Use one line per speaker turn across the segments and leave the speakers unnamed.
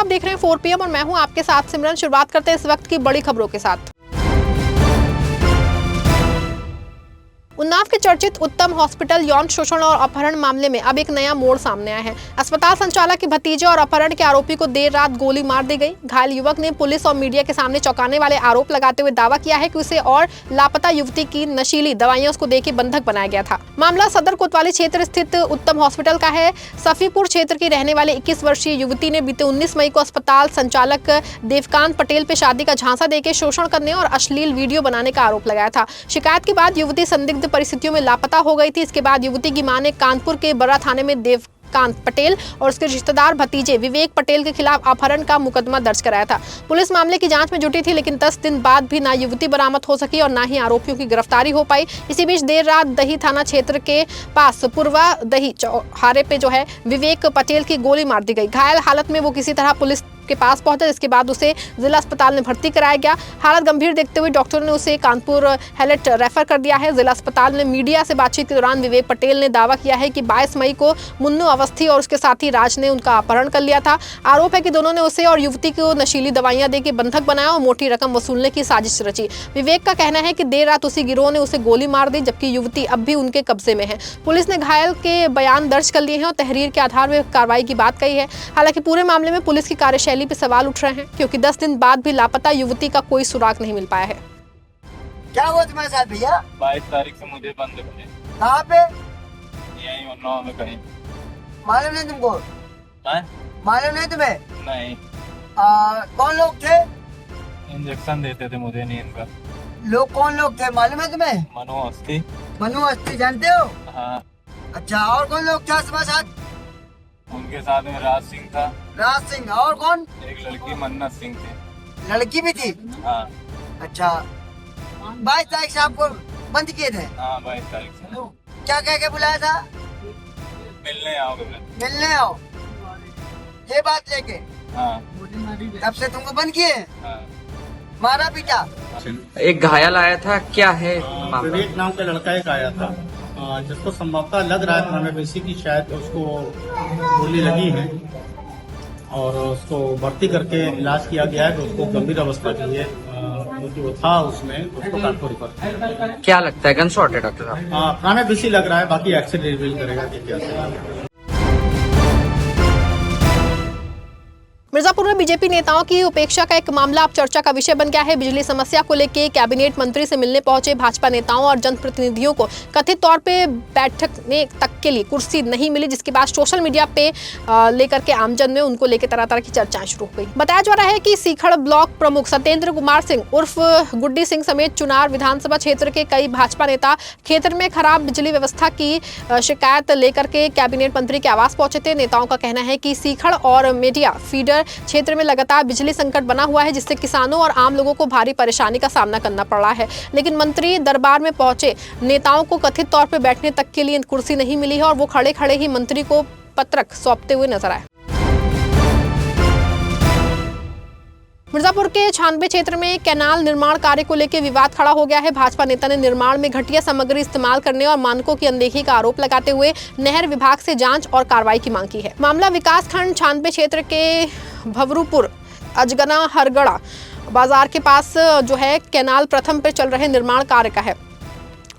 देख रहे हैं 4 PM और मैं हूं आपके साथ सिमरन। शुरुआत करते हैं इस वक्त की बड़ी खबरों के साथ। उन्नाव के चर्चित उत्तम हॉस्पिटल यौन शोषण और अपहरण मामले में अब एक नया मोड़ सामने आया है। अस्पताल संचालक के भतीजे और अपहरण के आरोपी को देर रात गोली मार दी गई। घायल युवक ने पुलिस और मीडिया के सामने चौंकाने वाले आरोप लगाते हुए दावा किया है कि उसे और लापता युवती की नशीली दवाइयां उसको देकर बंधक बनाया गया था। मामला सदर कोतवाली क्षेत्र स्थित उत्तम हॉस्पिटल का है। सफीपुर क्षेत्र की रहने वाली 21 वर्षीय युवती ने बीते 19 मई को अस्पताल संचालक देवकांत पटेल पे शादी का झांसा देकर शोषण करने और अश्लील वीडियो बनाने का आरोप लगाया था। शिकायत के बाद युवती संदिग्ध परिस्थितियों में लापता हो गई थी। इसके बाद युवती की मां ने कानपुर के बर्रा थाने में देवकांत पटेल और उसके रिश्तेदार भतीजे विवेक पटेल के खिलाफ अपहरण का मुकदमा दर्ज कराया था। पुलिस मामले की जांच में जुटी थी, लेकिन 10 दिन बाद भी ना युवती बरामद हो सकी और ना ही आरोपियों की गिरफ्तारी हो पाई। इसी बीच देर रात दही थाना क्षेत्र के पास पूर्वा दही चौहारे पे जो है विवेक पटेल की गोली मार दी गई। घायल हालत में वो किसी तरह पुलिस के पास पहुंचा, जिसके बाद उसे जिला अस्पताल में भर्ती कराया गया। हालत गंभीर देखते हुए डॉक्टरों ने उसे कानपुर हेलेट रेफर कर दिया है। जिला अस्पताल में मीडिया से बातचीत के दौरान विवेक पटेल ने दावा किया है कि 22 मई को मुन्नू अवस्थी और उसके साथी राज ने उनका अपहरण कर लिया था। आरोप है कि दोनों ने उसे और युवती को नशीली दवाइयां देकर बंधक बनाया और मोटी रकम वसूलने की साजिश रची। विवेक का कहना है कि देर रात उसी गिरोह ने उसे गोली मार दी, जबकि युवती अब भी उनके कब्जे में है। पुलिस ने घायल के बयान दर्ज कर लिए हैं और तहरीर के आधार में कार्रवाई की बात कही है। हालांकि पूरे मामले में पुलिस की कार्यशैली पर सवाल उठ रहे हैं, क्योंकि 10 दिन बाद भी लापता युवती का कोई सुराग नहीं मिल पाया है।
क्या हुआ तुम्हारे साथ भैया?
22 तारीख से मुझे बंद करे।
कहाँ पे?
यहीं उन्नाव में कहीं।
मालूम नहीं तुमको? मालूम नहीं तुम्हें?
नहीं।
कौन लोग थे?
इंजेक्शन देते थे मुझे नींद का।
लोग कौन लोग थे मालूम है तुम्हें?
मनु अस्थि।
मनु अस्थि जानते हो?
हाँ।
अच्छा, और कौन लोग थे तुम्हारे साथ?
उनके साथ में राज सिंह था।
राज सिंह और कौन?
एक लड़की मन्नत सिंह थी।
लड़की भी थी?
हाँ।
अच्छा, 22 तारीख से आपको बंद किए थे?
हाँ, 22 तारीख से।
क्या कह के बुलाया था?
मिलने आओगे?
मिलने आओ, ये बात लेके?
हाँ।
तब से तुमको बंद किए?
हाँ।
मारा पीटा?
एक घायल आया था, क्या है मामला?
विवेक नाम का लड़का एक आया था, जिसको संभवतः लग रहा है हमें बेसी की शायद उसको गोली लगी है और उसको भर्ती करके इलाज किया गया है। तो उसको गंभीर अवस्था की है, क्योंकि वो था उसमें, उसको कानपुर रिफर।
क्या लगता है गन शॉट है डॉक्टर साहब?
हमें बेसी लग रहा है, बाकी एक्सरे रिवील करेगा कि क्या है।
मिर्जापुर में बीजेपी नेताओं की उपेक्षा का एक मामला अब चर्चा का विषय बन गया है। बिजली समस्या को लेकर कैबिनेट मंत्री से मिलने पहुंचे भाजपा नेताओं और जनप्रतिनिधियों को कथित तौर पे बैठने तक के लिए कुर्सी नहीं मिली, जिसके बाद सोशल मीडिया पे लेकर के आमजन में उनको लेकर तरह तरह की चर्चाएं शुरू हो गई। बताया जा रहा है कि सीखड़ ब्लॉक प्रमुख सत्येंद्र कुमार सिंह उर्फ गुड्डी सिंह समेत चुनार विधानसभा क्षेत्र के कई भाजपा नेता क्षेत्र में खराब बिजली व्यवस्था की शिकायत लेकर के कैबिनेट मंत्री के आवास पहुंचे थे। नेताओं का कहना है कि सीखड़ और मीडिया फीडर क्षेत्र में लगातार बिजली संकट बना हुआ है, जिससे किसानों और आम लोगों को भारी परेशानी का सामना करना पड़ रहा है। लेकिन मंत्री दरबार में पहुंचे नेताओं को कथित तौर पर बैठने तक के लिए कुर्सी नहीं मिली है और वो खड़े खड़े ही मंत्री को पत्रक सौंपते हुए नजर आए। मिर्जापुर के 96 क्षेत्र में कैनाल निर्माण कार्य को लेकर विवाद खड़ा हो गया है। भाजपा नेता ने निर्माण में घटिया सामग्री इस्तेमाल करने और मानकों की अनदेखी का आरोप लगाते हुए नहर विभाग से जांच और कार्रवाई की मांग की है। मामला विकास खंड 96 क्षेत्र के भवरूपुर अजगना हरगड़ा बाजार के पास जो है कैनाल प्रथम पर चल रहे निर्माण कार्य का है।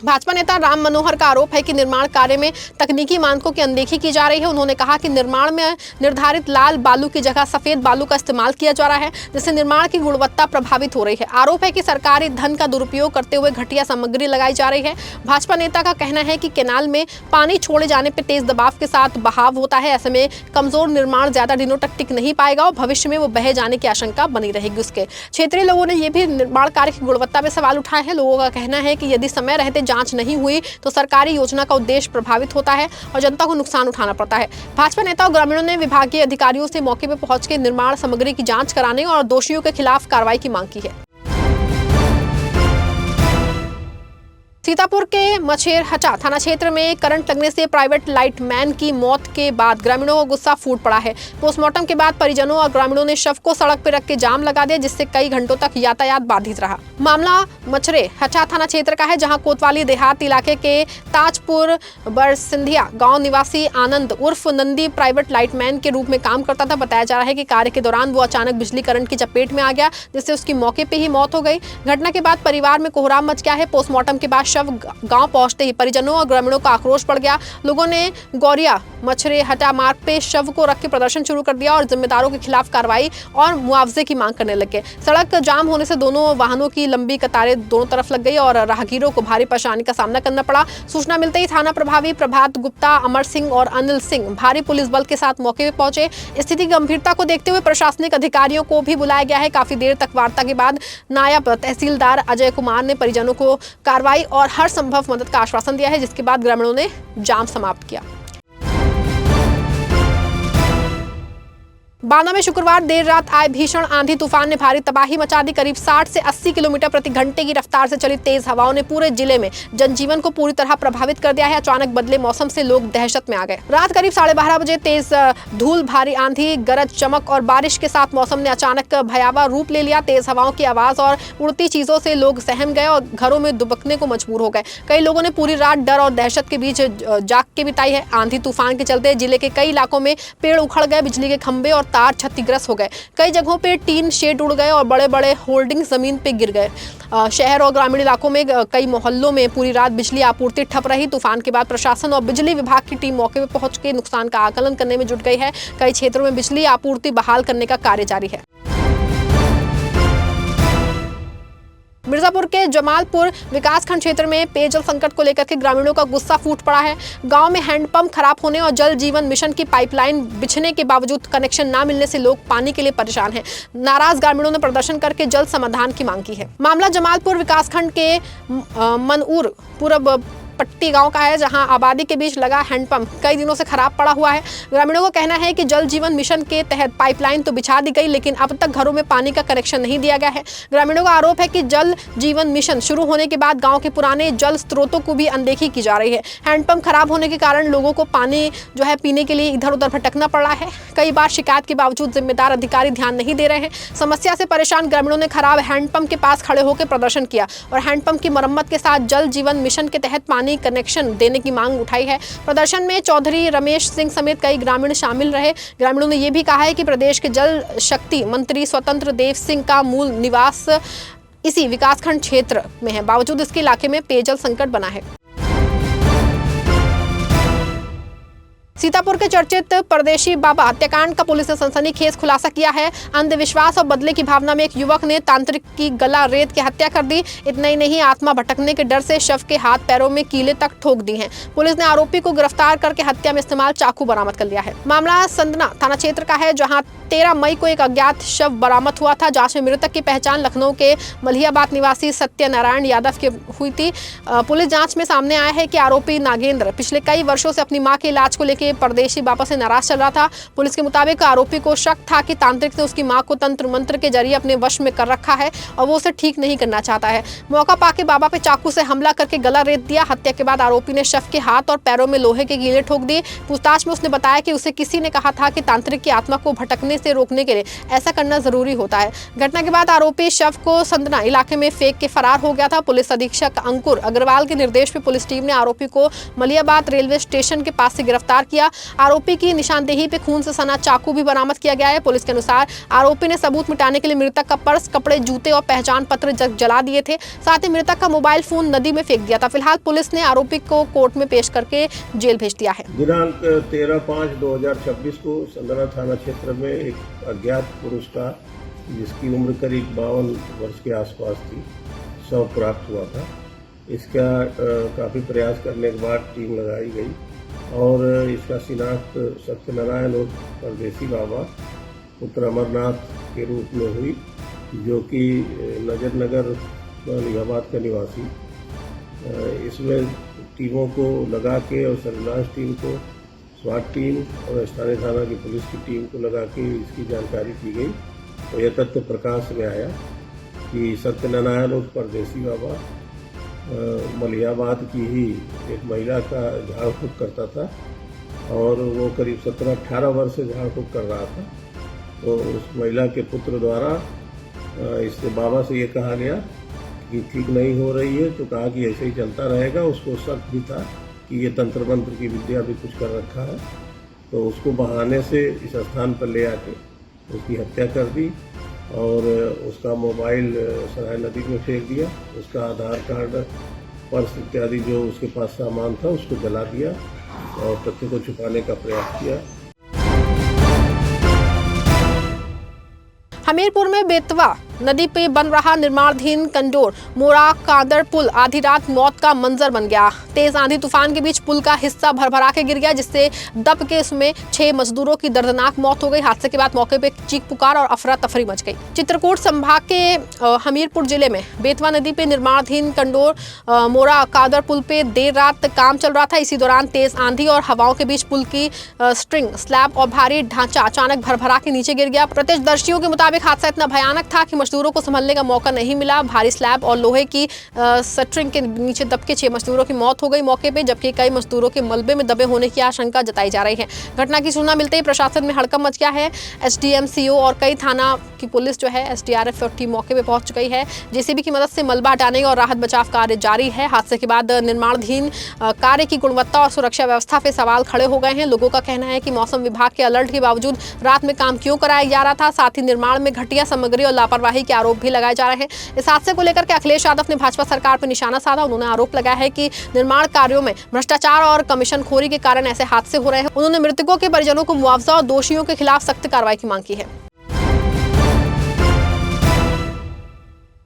भाजपा नेता राम मनोहर का आरोप है कि निर्माण कार्य में तकनीकी मानकों की अनदेखी की जा रही है। उन्होंने कहा कि निर्माण में निर्धारित लाल बालू की जगह सफेद बालू का इस्तेमाल किया जा रहा है, जिससे निर्माण की गुणवत्ता प्रभावित हो रही है। आरोप है कि सरकारी धन का दुरुपयोग करते हुए घटिया सामग्री लगाई जा रही है। भाजपा नेता का कहना है कि कैनाल में पानी छोड़े जाने पर तेज दबाव के साथ बहाव होता है। ऐसे में कमजोर निर्माण ज्यादा दिनों तक टिक नहीं पाएगा और भविष्य में वो बहे जाने की आशंका बनी रहेगी। उसके क्षेत्रीय लोगों ने यह भी निर्माण कार्य की गुणवत्ता में सवाल उठाए हैं। लोगों का कहना है कि यदि समय रहते जांच नहीं हुई तो सरकारी योजना का उद्देश्य प्रभावित होता है और जनता को नुकसान उठाना पड़ता है। भाजपा नेता और ग्रामीणों ने विभागीय अधिकारियों से मौके पर पहुंचकर निर्माण सामग्री की जांच कराने और दोषियों के खिलाफ कार्रवाई की मांग की है। सीतापुर के मछेर हचा थाना क्षेत्र में करंट लगने से प्राइवेट लाइटमैन की मौत के बाद ग्रामीणों को गुस्सा फूट पड़ा है। पोस्टमार्टम के बाद परिजनों और ग्रामीणों ने शव को सड़क पर रख के जाम लगा दिया, जिससे कई घंटों तक यातायात बाधित रहा। मामला मछरे हचा थाना क्षेत्र का है, जहां कोतवाली देहात इलाके के ताजपुर बरसिंधिया गांव निवासी आनंद उर्फ नंदी प्राइवेट लाइटमैन के रूप में काम करता था। बताया जा रहा है कि कार्य के दौरान वो अचानक बिजली करंट की चपेट में आ गया, जिससे उसकी मौके पे ही मौत हो गई। घटना के बाद परिवार में कोहराम मच गया है। पोस्टमार्टम के बाद शव गांव पहुंचते ही परिजनों और ग्रामीणों का आक्रोश बढ़ गया। लोगों ने गौरिया मछरे हटा मार्ग पे शव को रख के प्रदर्शन शुरू कर दिया और जिम्मेदारों के खिलाफ कार्रवाई और मुआवजे की मांग करने लगे। सड़क जाम होने से दोनों वाहनों की लंबी कतारें दोनों तरफ लग गई और राहगीरों को भारी परेशानी का सामना करना पड़ा। सूचना मिलते ही थाना प्रभावी प्रभात गुप्ता, अमर सिंह और अनिल सिंह भारी पुलिस बल के साथ मौके पर पहुंचे। स्थिति की गंभीरता को देखते हुए प्रशासनिक अधिकारियों को भी बुलाया गया है। काफी देर तक वार्ता के बाद नायब तहसीलदार अजय कुमार ने परिजनों को कार्रवाई और हर संभव मदद का आश्वासन दिया है, जिसके बाद ग्रामीणों ने जाम समाप्त किया। बांदा में शुक्रवार देर रात आए भीषण आंधी तूफान ने भारी तबाही मचा दी। करीब 60 से 80 किलोमीटर प्रति घंटे की रफ्तार से चली तेज हवाओं ने पूरे जिले में जनजीवन को पूरी तरह प्रभावित कर दिया है। अचानक बदले मौसम से लोग दहशत में आ गए। रात करीब 12:30 बजे तेज धूल, भारी आंधी, गरज चमक और बारिश के साथ मौसम ने अचानक भयावह रूप ले लिया। तेज हवाओं की आवाज और उड़ती चीजों से लोग सहम गए और घरों में दुबकने को मजबूर हो गए। कई लोगों ने पूरी रात डर और दहशत के बीच जाग के बिताई है। आंधी तूफान के चलते जिले के कई इलाकों में पेड़ उखड़ गए, बिजली के खंभे और तार क्षतिग्रस्त हो गए। कई जगहों पे टीन शेड उड़ गए और बड़े बड़े होल्डिंग जमीन पे गिर गए। शहर और ग्रामीण इलाकों में कई मोहल्लों में पूरी रात बिजली आपूर्ति ठप रही। तूफान के बाद प्रशासन और बिजली विभाग की टीम मौके पर पहुंच के नुकसान का आकलन करने में जुट गई है। कई क्षेत्रों में बिजली आपूर्ति बहाल करने का कार्य जारी है। मिर्जापुर के जमालपुर विकासखंड क्षेत्र में पेयजल संकट को लेकर के ग्रामीणों का गुस्सा फूट पड़ा है। गांव में हैंडपंप खराब होने और जल जीवन मिशन की पाइपलाइन बिछने के बावजूद कनेक्शन न मिलने से लोग पानी के लिए परेशान हैं। नाराज ग्रामीणों ने प्रदर्शन करके जल्द समाधान की मांग की है। मामला जमालपुर विकासखंड के मनऊर पूर्व पट्टी गांव का है, जहां आबादी के बीच लगा हैंडपंप कई दिनों से खराब पड़ा हुआ है। ग्रामीणों का कहना है कि जल जीवन मिशन के तहत पाइपलाइन तो बिछा दी गई, लेकिन अब तक घरों में पानी का कनेक्शन नहीं दिया गया है। ग्रामीणों का आरोप है कि जल जीवन मिशन शुरू होने के बाद गांव के पुराने जल स्रोतों को भी अनदेखी की जा रही है। हैंडपंप खराब होने के कारण लोगों को पानी जो है पीने के लिए इधर उधर भटकना पड़ रहा है। कई बार शिकायत के बावजूद जिम्मेदार अधिकारी ध्यान नहीं दे रहे हैं। समस्या से परेशान ग्रामीणों ने खराब हैंडपंप के पास खड़े होकर प्रदर्शन किया और हैंडपंप की मरम्मत के साथ जल जीवन मिशन के तहत पानी कनेक्शन देने की मांग उठाई है। प्रदर्शन में चौधरी रमेश सिंह समेत कई ग्रामीण शामिल रहे। ग्रामीणों ने यह भी कहा है कि प्रदेश के जल शक्ति मंत्री स्वतंत्र देव सिंह का मूल निवास इसी विकासखंड क्षेत्र में है, बावजूद इसके इलाके में पेयजल संकट बना है। सीतापुर के चर्चित परदेशी बाबा हत्याकांड का पुलिस ने सनसनीखेज खुलासा किया है। अंधविश्वास और बदले की भावना में एक युवक ने तांत्रिक की गला रेत के हत्या कर दी। इतना ही नहीं, आत्मा भटकने के डर से शव के हाथ पैरों में कीले तक ठोक दी हैं। पुलिस ने आरोपी को गिरफ्तार करके हत्या में इस्तेमाल चाकू बरामद कर लिया है। मामला संदना थाना क्षेत्र का है, जहां 13 मई को एक अज्ञात शव बरामद हुआ था। जांच में मृतक की पहचान लखनऊ के मलियाबाद निवासी सत्यनारायण यादव की हुई थी। पुलिस जांच में सामने आया है कि आरोपी नागेंद्र पिछले कई वर्षों से अपनी मां के इलाज को लेकर परदेशी बाबा से नाराज चल रहा था। पुलिस के मुताबिक आरोपी को शक था कि तांत्रिक ने उसकी मां को तंत्र मंत्र के जरिए अपने वश में कर रखा है और वो उसे ठीक नहीं करना चाहता है। मौका पाके बाबा पे चाकू से हमला करके गला रेत दिया। हत्या के बाद आरोपी ने शव के हाथ और पैरों में लोहे के कीले ठोक दिए। पूछताछ में उसने बताया कि उसे किसी ने कहा था कि तांत्रिक की आत्मा को भटकने से रोकने के लिए ऐसा करना जरूरी होता है। घटना के बाद आरोपी शव को संदना इलाके में फेंक के फरार हो गया था। पुलिस अधीक्षक अंकुर अग्रवाल के निर्देश पे पुलिस टीम ने आरोपी को मलियाबाद रेलवे स्टेशन के पास से गिरफ्तार किया। आरोपी की निशानदेही पे खून से सना चाकू भी बरामद किया गया है। पुलिस के अनुसार आरोपी ने सबूत मिटाने के लिए मृतक का पर्स, कपड़े, जूते और पहचान पत्र जला दिए थे। साथ ही मृतक का मोबाइल फोन नदी में फेंक दिया था। फिलहाल पुलिस ने आरोपी को कोर्ट में पेश करके जेल भेज दिया है।
दिनांक 13/5/2026 को संदना थाना क्षेत्र में एक अज्ञात पुरुष का, जिसकी उम्र करीब 52 वर्ष के आसपास थी, शव प्राप्त हुआ था। इसका काफ़ी प्रयास करने के बाद टीम लगाई गई और इसका शिनाख्त सत्यनारायण और परदेशी बाबा पुत्र अमरनाथ के रूप में हुई, जो कि नजर नगर मलियाबाद का निवासी। इसमें टीमों को लगा के और सर्विलांस टीम को, स्वाट टीम और स्थानीय थाना की पुलिस की टीम को लगा के इसकी जानकारी की गई तो यह तथ्य प्रकाश में आया कि सत्यनारायण और परदेशी बाबा मलियाबाद की ही एक महिला का झाड़ फूक करता था और वो करीब 17-18 वर्ष से झाड़ फूक कर रहा था। तो उस महिला के पुत्र द्वारा इससे बाबा से ये कहा गया कि ठीक नहीं हो रही है, तो कहा कि ऐसे ही चलता रहेगा। उसको शक भी था कि ये तंत्र मंत्र की विद्या भी कुछ कर रखा है, तो उसको बहाने से इस स्थान पर ले आके उसकी हत्या कर दी और उसका मोबाइल सराय नदी में फेंक दिया। उसका आधार कार्ड, पर्स इत्यादि जो उसके पास सामान था उसको जला दिया और तथ्य को छुपाने का प्रयास किया।
हमीरपुर में बेतवा नदी पे बन रहा निर्माणाधीन कंडोर मोरा कादर पुल आधी रात मौत का मंजर बन गया। तेज आंधी तूफान के बीच पुल का हिस्सा भरभरा के गिर गया, जिससे दब के उसमें 6 मजदूरों की दर्दनाक मौत हो गई। हादसे के बाद मौके पे चीख पुकार और अफरा तफरी मच गई। चित्रकूट संभाग के हमीरपुर जिले में बेतवा नदी पे निर्माणाधीन कंडोर मोरा कादर पुल पे देर रात काम चल रहा था। इसी दौरान तेज आंधी और हवाओं के बीच पुल की स्ट्रिंग, स्लैब और भारी ढांचा अचानक भरभरा के नीचे गिर गया। प्रत्यक्षदर्शियों के मुताबिक हादसा इतना भयानक था कि मजदूरों को संभलने का मौका नहीं मिला। भारी स्लैब और लोहे की स्ट्रिंग के नीचे दबके 6 मजदूरों की मौत हो गई मौके पे, जबकि कई मजदूरों के मलबे में दबे होने की आशंका जताई जा रही है। घटना की सूचना मिलते ही प्रशासन में हड़कंप मच गया है। एसडीएम, सीओ और कई थाना की पुलिस जो है, एसडीआरएफ और टीम मौके पे पहुंच गई है। जेसीबी की मदद से मलबा हटाने और राहत बचाव कार्य जारी है। हादसे के बाद निर्माणाधीन कार्य की गुणवत्ता और सुरक्षा व्यवस्था पे सवाल खड़े हो गए हैं। लोगों का कहना है कि मौसम विभाग के अलर्ट के बावजूद रात में काम क्यों कराया जा रहा था। साथ ही निर्माण में घटिया सामग्री और लापरवाही के आरोप भी लगाए जा रहे हैं। इस हादसे को लेकर के अखिलेश यादव ने भाजपा सरकार पर निशाना साधा। उन्होंने आरोप लगाया है कि निर्माण कार्यों में भ्रष्टाचार और कमीशनखोरी के कारण ऐसे हादसे हो रहे हैं। उन्होंने मृतकों के परिजनों को मुआवजा और दोषियों के खिलाफ सख्त कार्रवाई की मांग की है।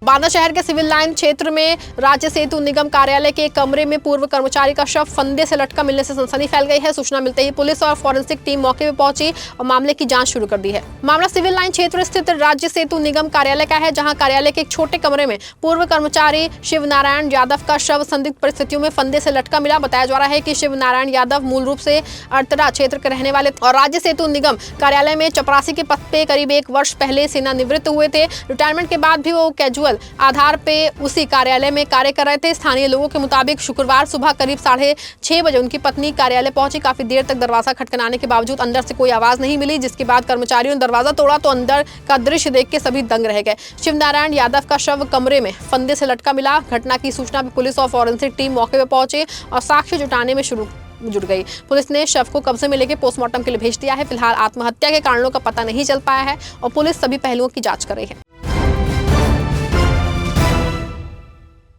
बांदा शहर के सिविल लाइन क्षेत्र में राज्य सेतु निगम कार्यालय के एक कमरे में पूर्व कर्मचारी का शव फंदे से लटका मिलने से सनसनी फैल गई है। सूचना मिलते ही पुलिस और फॉरेंसिक टीम मौके पर पहुंची और मामले की जांच शुरू कर दी है। मामला सिविल लाइन क्षेत्र स्थित राज्य सेतु निगम कार्यालय का है, जहां कार्यालय के एक छोटे कमरे में पूर्व कर्मचारी शिव नारायण यादव का शव संदिग्ध परिस्थितियों में फंदे से लटका मिला। बताया जा रहा है कि शिव नारायण यादव मूल रूप से अड़तरा क्षेत्र के रहने वाले और राज्य सेतु निगम कार्यालय में चपरासी के पद पे करीब 1 वर्ष पहले सेवानिवृत्त हुए थे। रिटायरमेंट के बाद भी वो कैजुअल आधार पे उसी कार्यालय में कार्य कर रहे थे। स्थानीय लोगों के मुताबिक शुक्रवार सुबह करीब 6:30 बजे उनकी पत्नी कार्यालय पहुंची। काफी देर तक दरवाजा खटखटाने के बावजूद अंदर से कोई आवाज नहीं मिली, जिसके बाद कर्मचारियों ने दरवाजा तोड़ा तो अंदर का दृश्य देख के सभी दंग रह गए। शिवनारायण यादव का शव कमरे में फंदे से लटका मिला। घटना की सूचना पर पुलिस और फॉरेंसिक टीम मौके पर पहुंचे और साक्ष्य जुटाने में जुट गई। पुलिस ने शव को कब्जे में लेकर पोस्टमार्टम के लिए भेज दिया है। फिलहाल आत्महत्या के कारणों का पता नहीं चल पाया है और पुलिस सभी पहलुओं की जांच कर रही है।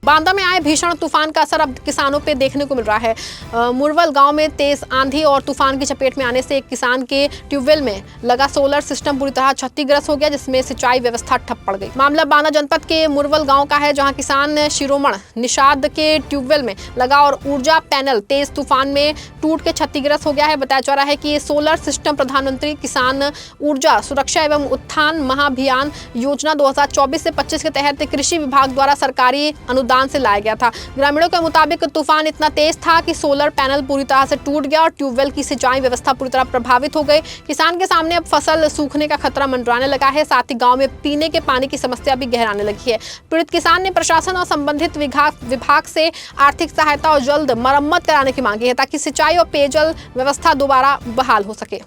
बांदा में आए भीषण तूफान का असर अब किसानों पे देखने को मिल रहा है। मुरवल गांव में तेज आंधी और तूफान की चपेट में आने से एक किसान के ट्यूबवेल में लगा सोलर सिस्टम पूरी तरह क्षतिग्रस्त हो गया, जिसमें सिंचाई व्यवस्था ठप पड़ गई। मामला बांदा जनपद के मुरवल गांव का है, जहां किसान शिरोमण निषाद के ट्यूबवेल में लगा और ऊर्जा पैनल तेज तूफान में टूट के क्षतिग्रस्त हो गया है। बताया जा रहा है कि ये सोलर सिस्टम प्रधानमंत्री किसान ऊर्जा सुरक्षा एवं उत्थान महाभियान योजना 2024 से 25 के तहत कृषि विभाग द्वारा सरकारी अनुदान से लाया गया था। ग्रामीणों के मुताबिक तूफान इतना तेज था कि सोलर पैनल पूरी तरह से टूट गया और ट्यूबवेल की सिंचाई व्यवस्था पूरी तरह प्रभावित हो गई। किसान के सामने अब फसल सूखने का खतरा मंडराने लगा है। साथ ही गांव में पीने के पानी की समस्या भी गहराने लगी है। पीड़ित किसान ने प्रशासन और संबंधित विभाग से आर्थिक सहायता और जल्द मरम्मत कराने की मांग की है, ताकि सिंचाई और पेयजल व्यवस्था दोबारा बहाल हो सके।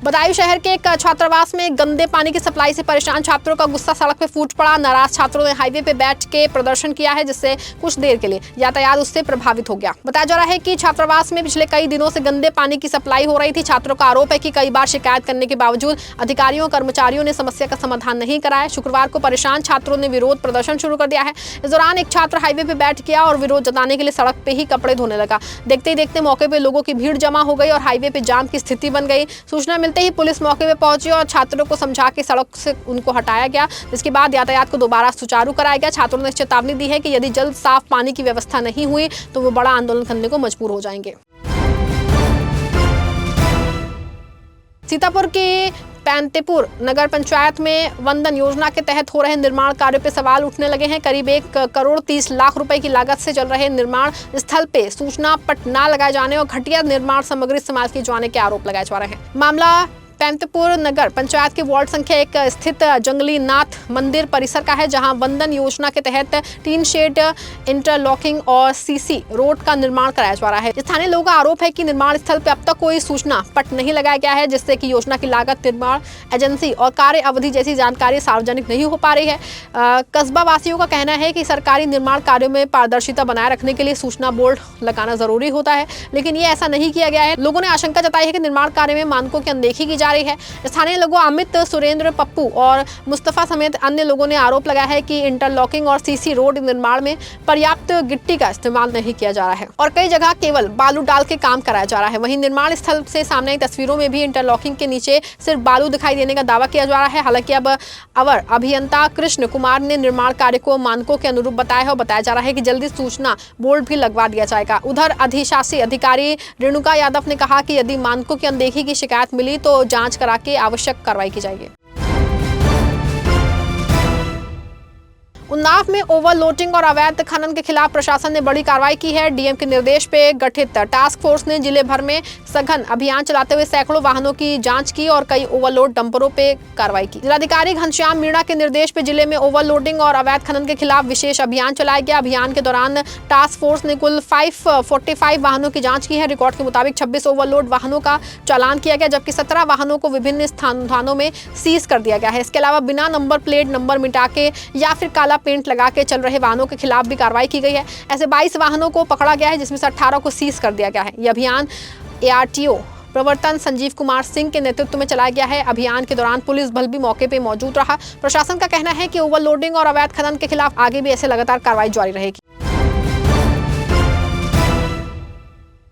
बदायूं शहर के एक छात्रावास में गंदे पानी की सप्लाई से परेशान छात्रों का गुस्सा सड़क पे फूट पड़ा। नाराज छात्रों ने हाईवे पे बैठ के प्रदर्शन किया है, जिससे कुछ देर के लिए यातायात उससे प्रभावित हो गया। बताया जा रहा है कि छात्रावास में पिछले कई दिनों से गंदे पानी की सप्लाई हो रही थी। छात्रों का आरोप है कि कई बार शिकायत करने के बावजूद अधिकारियों कर्मचारियों ने समस्या का समाधान नहीं कराया। शुक्रवार को परेशान छात्रों ने विरोध प्रदर्शन शुरू कर दिया है। इस दौरान एक छात्र हाईवे पे बैठ गया और विरोध जताने के लिए सड़क पे ही कपड़े धोने लगा। देखते ही देखते मौके पे लोगों की भीड़ जमा हो गई और हाईवे पे जाम की स्थिति बन गई। सूचना मिलते ही पुलिस मौके पे पहुंची और छात्रों को समझा के सड़क से उनको हटाया गया, जिसके बाद यातायात को दोबारा सुचारू कराया गया। छात्रों ने चेतावनी दी है कि यदि जल्द साफ पानी की व्यवस्था नहीं हुई तो वो बड़ा आंदोलन करने को मजबूर हो जाएंगे। सीतापुर की पैंतेपुर नगर पंचायत में वंदन योजना के तहत हो रहे निर्माण कार्यों पे सवाल उठने लगे हैं। करीब 1 करोड़ 30 लाख रुपए की लागत से चल रहे निर्माण स्थल पे सूचना पट न लगाए जाने और घटिया निर्माण सामग्री इस्तेमाल किए जाने के आरोप लगाए जा रहे हैं। मामला पैंतपुर नगर पंचायत के वार्ड संख्या 1 स्थित जंगली नाथ मंदिर परिसर का है, जहां वंदन योजना के तहत टीन शेड, इंटरलॉकिंग और सीसी रोड का निर्माण कराया जा रहा है। स्थानीय लोगों का आरोप है कि निर्माण स्थल पर अब तक कोई सूचना पट नहीं लगाया गया है, जिससे कि योजना की लागत, निर्माण एजेंसी और कार्य अवधि जैसी जानकारी सार्वजनिक नहीं हो पा रही है। कस्बा वासियों का कहना है कि सरकारी निर्माण कार्यों में पारदर्शिता बनाए रखने के लिए सूचना बोर्ड लगाना जरूरी होता है, लेकिन ये ऐसा नहीं किया गया है। लोगों ने आशंका जताई है कि निर्माण कार्य में मानकों की अनदेखी की जा रही है। स्थानीय लोगों अमित, सुरेंद्र, पप्पू और मुस्तफा समेत अन्य लोगों ने आरोप लगाया है कि इंटरलॉकिंग और सीसी रोड निर्माण में पर्याप्त गिट्टी का इस्तेमाल नहीं किया जा रहा है और कई जगह केवल बालू डाल के काम कराया जा रहा है। वहीं निर्माण स्थल से सामने आई तस्वीरों में भी इंटरलॉकिंग के नीचे सिर्फ बालू दिखाई देने का दावा किया जा रहा है। हालांकि अब अवर अभियंता कृष्ण कुमार ने निर्माण कार्य को मानकों के अनुरूप बताया है और बताया जा रहा है कि जल्दी सूचना बोर्ड भी लगवा दिया जाएगा। उधर अधिशासी अधिकारी रेणुका यादव ने कहा कि यदि मानकों की अनदेखी की शिकायत मिली तो जांच करा के आवश्यक कार्रवाई की जाएगी। उन्नाव में ओवरलोडिंग और अवैध खनन के खिलाफ प्रशासन ने बड़ी कार्रवाई की है। डीएम के निर्देश पे गठित टास्क फोर्स ने जिले भर में सघन अभियान चलाते हुए सैकड़ों वाहनों की जांच की और कई ओवरलोड डंपरों पे कार्रवाई की। जिलाधिकारी घनश्याम मीणा के निर्देश पे जिले में ओवरलोडिंग और अवैध खनन के खिलाफ विशेष अभियान चलाया गया। अभियान के दौरान टास्क फोर्स ने कुल 545 वाहनों की जाँच की है। रिकॉर्ड के मुताबिक 26 ओवरलोड वाहनों का चालान किया गया, जबकि 17 वाहनों को विभिन्न थानों में सीज कर दिया गया है। इसके अलावा बिना नंबर प्लेट, नंबर मिटा के या फिर काला पेंट लगा के चल रहे वाहनों के खिलाफ भी कार्रवाई की गई है। ऐसे 22 वाहनों को पकड़ा गया है, जिसमें से 18 को सीज कर दिया गया है। यह अभियान ARTO प्रवर्तन संजीव कुमार सिंह के नेतृत्व में चलाया गया है। अभियान के दौरान पुलिस बल भी मौके पे मौजूद रहा। प्रशासन का कहना है कि ओवरलोडिंग और अवैध खनन के खिलाफ आगे भी ऐसे लगातार कार्रवाई जारी रहेगी।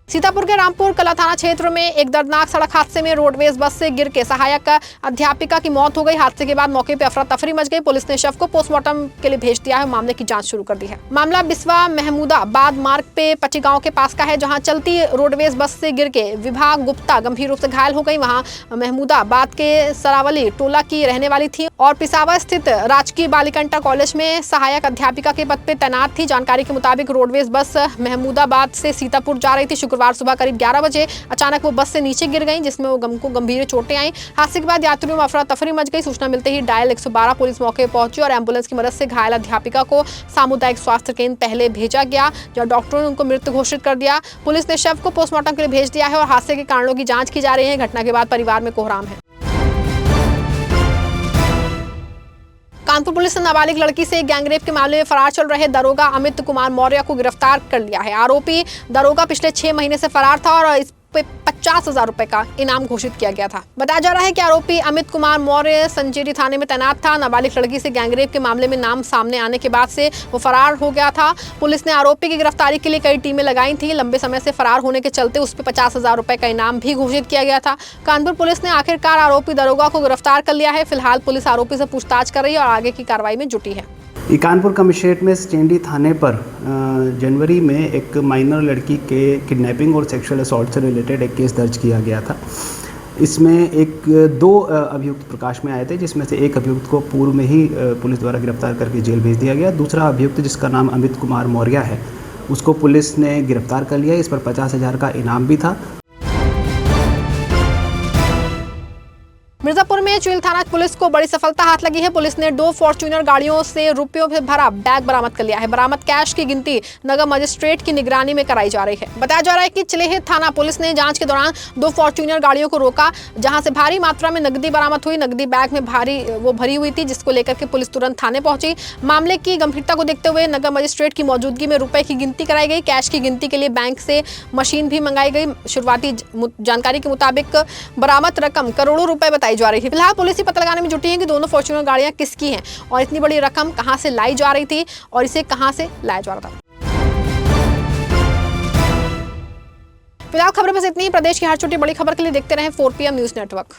सीतापुर के रामपुर कला थाना क्षेत्र में एक दर्दनाक सड़क हादसे में रोडवेज बस से गिर के सहायक अध्यापिका की मौत हो गई। हादसे के बाद मौके पर अफरा तफरी मच गई। पुलिस ने शव को पोस्टमार्टम के लिए भेज दिया है। मामले की जांच शुरू कर दी है। मामला बिस्वा महमूदाबाद मार्ग पे पची गांव के पास का है, जहां चलती रोडवेज बस से गिर के विभा गुप्ता गंभीर रूप से घायल हो गई। वहां महमूदाबाद के सरावली टोला की रहने वाली थी और पिसावा स्थित राजकीय बालिकंटा कॉलेज में सहायक अध्यापिका के पद पे तैनात थी। जानकारी के मुताबिक रोडवेज बस महमूदाबाद से सीतापुर जा रही थी। शुक्रवार सुबह करीब 11 बजे अचानक वो बस से नीचे गिर गई, जिसमें वो गंभीर चोटें आई। हादसे के बाद यात्रियों में अफरा तफरी मच गई। सूचना मिलते ही डायल 112 पुलिस मौके पर पहुंची और एम्बुलेंस की मदद से घायल अध्यापिका को सामुदायिक स्वास्थ्य केंद्र पहले भेजा गया, जहां डॉक्टरों ने उनको मृत घोषित कर दिया। पुलिस ने शव को पोस्टमार्टम के लिए भेज दिया है और हादसे के कारणों की जांच की जा रही है। घटना के बाद परिवार में कोहराम है। कानपुर पुलिस ने नाबालिग लड़की से गैंगरेप के मामले में फरार चल रहे दरोगा अमित कुमार मौर्य को गिरफ्तार कर लिया है। आरोपी दरोगा पिछले 6 महीने से फरार था और इस पे 50,000 रुपए का इनाम घोषित किया गया था। बताया जा रहा है कि आरोपी अमित कुमार मौर्य संचेरी थाने में तैनात था। नाबालिग लड़की से गैंगरेप के मामले में नाम सामने आने के बाद से वो फरार हो गया था। पुलिस ने आरोपी की गिरफ्तारी के लिए कई टीमें लगाई थी। लंबे समय से फरार होने के चलते उस पर 50,000 रुपए का इनाम भी घोषित किया गया था। कानपुर पुलिस ने आखिरकार आरोपी दरोगा को गिरफ्तार कर लिया है। फिलहाल पुलिस आरोपी से पूछताछ कर रही है और आगे की कार्रवाई में जुटी है।
कानपुर कमिश्नरेट में स्टेंडी थाने पर जनवरी में एक माइनर लड़की के किडनैपिंग और सेक्सुअल असॉल्ट से रिलेटेड एक केस दर्ज किया गया था। इसमें 2 अभियुक्त प्रकाश में आए थे, जिसमें से एक अभियुक्त को पूर्व में ही पुलिस द्वारा गिरफ्तार करके जेल भेज दिया गया। दूसरा अभियुक्त, जिसका नाम अमित कुमार मौर्य है, उसको पुलिस ने गिरफ्तार कर लिया। इस पर 50,000 का इनाम भी था।
मिर्जापुर में चुइल थाना पुलिस को बड़ी सफलता हाथ लगी है। पुलिस ने 2 फॉर्च्यूनर गाड़ियों से रुपयों से भरा बैग बरामद कर लिया है। बरामद कैश की गिनती नगर मजिस्ट्रेट की निगरानी में कराई जा रही है। बताया जा रहा है कि चिलेह थाना पुलिस ने जांच के दौरान 2 फॉर्च्यूनर गाड़ियों को रोका, जहां से भारी मात्रा में नकदी बरामद हुई। नकदी बैग में भरी हुई थी, जिसको लेकर के पुलिस तुरंत थाने पहुंची। मामले की गंभीरता को देखते हुए नगर मजिस्ट्रेट की मौजूदगी में रुपए की गिनती कराई गई। कैश की गिनती के लिए बैंक से मशीन भी मंगाई गई। शुरुआती जानकारी के मुताबिक बरामद रकम करोड़ों रुपए बताई जा रही है। फिलहाल पुलिस ही पता लगाने में जुटी है कि दोनों फॉर्च्यूनर गाड़ियां किसकी हैं और इतनी बड़ी रकम कहां से लाई जा रही थी और इसे कहां से लाया जा रहा था। फिलहाल खबर बस इतनी। प्रदेश की हर छोटी बड़ी खबर के लिए देखते रहें 4PM न्यूज नेटवर्क।